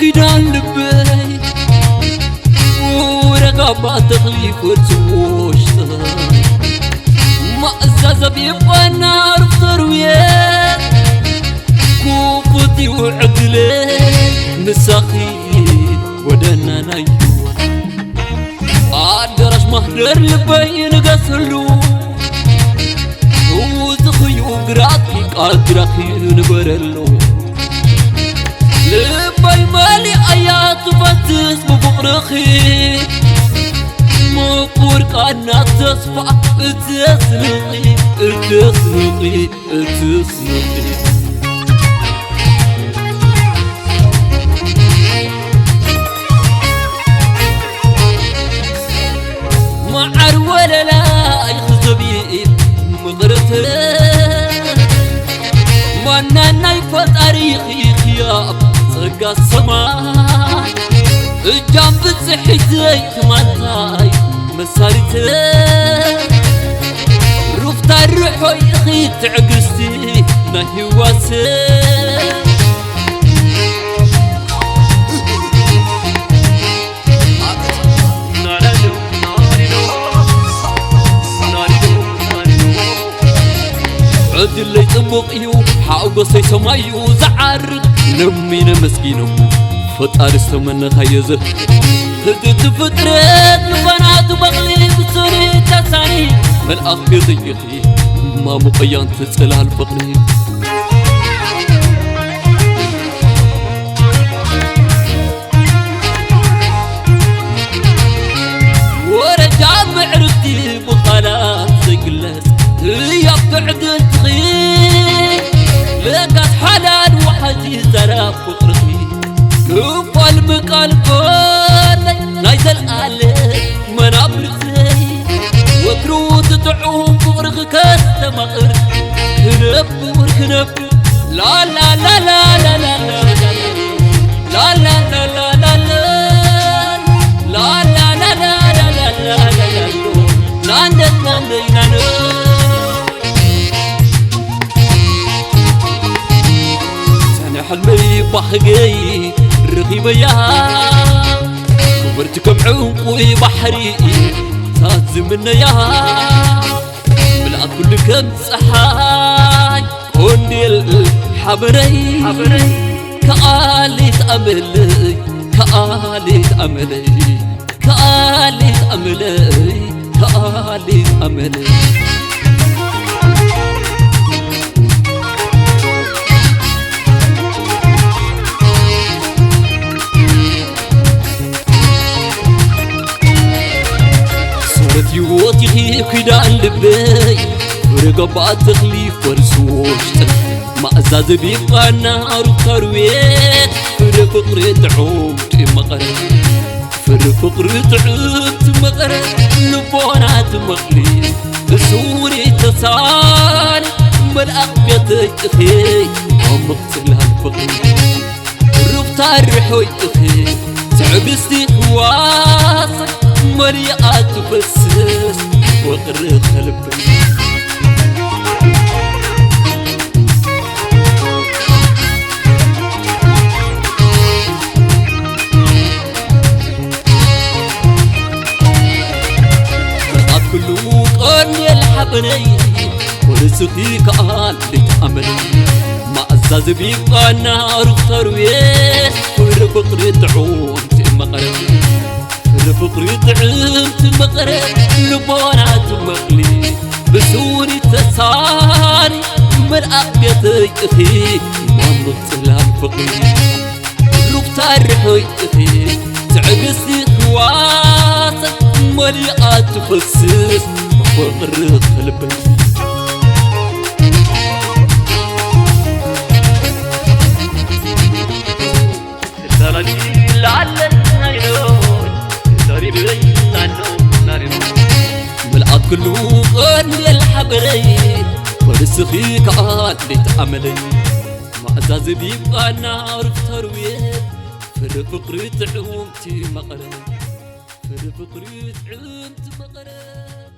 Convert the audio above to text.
قيدان لبي ورقابات تخلي فرسوشتا ما أزازة بيبقى النار بطروية كوفتي وعقلي مساخي ودنا نايوة عالدرش مهدر لبي نقسلو وزخي وقراتي قادرخي نبرلو لبي مالي آيات فتس بفقرخي مقور كأنها تصفع اتسنقي اتسنقي اتسنقي معر ولا لا يخزبي مغرته وانا نايفة تاريخي خياب صقا السماء الجنب تسحيتي تمانتاي مساريتي رفتا الروح يخي تعقستي نهواسي عد اللي يطبق إيو حاوقصي سمايو زعارق نمينا مسكينو فطار استمنى خيزه هدت فطرت لبنات بغلي بصري تساني ملأخ بيضيقي ما مقيان تسألها الفقري ورجع معرفتي بطلات سقلس يا بعد التخيل لقت حلال وحدي زراب فقرتي كف المقال كل نايزل عليك منابرتي وكروت تعوم فقرك كستمغر كنبور كنبور لا لا لا لا لا لا لا لا لا لا لا لا لا لا لا لا لا لا حلمي بحقي رغيبة يا كبرتكم عمقي بحري تازم منا يا ملعب كلكم صحاي كونديل حبري كآلي تأملي كآلي تأملي كآلي تأملي كآلي تأملي يوتي كيدان لبي ورقبات تخليف ورسوشت ما أزاز بيبقى النار وكرويت فرفقر تعوم تمقرت فرفقر تعوم تمقرت لبونات مقلي بسوري تسان ملأق بيتي اخي ومقتلها الفقر رفتا الرحوي اخي تعبستي واصل مريات بسس وقر خلبي مرقات كله قرني الحبني ورسخي قال لتعملي ما أزاز بيبقى النار وخرويت ورفقر تعوم تمقربي فقري طعمت مقرب لبونات مقلي بسوري تساني مرأق بيتي اخي ما مقتلها الفقري رفتا الرحوي اخي تعقسي خواصل مليئات فسس فقر خلبي ملعب كله قرن الحبري ورسخي كعاد ليتعملي معزاز بيبقى نعرف ترويه فر فقري تعومتي مقرب فر فقري تعومتي مقرب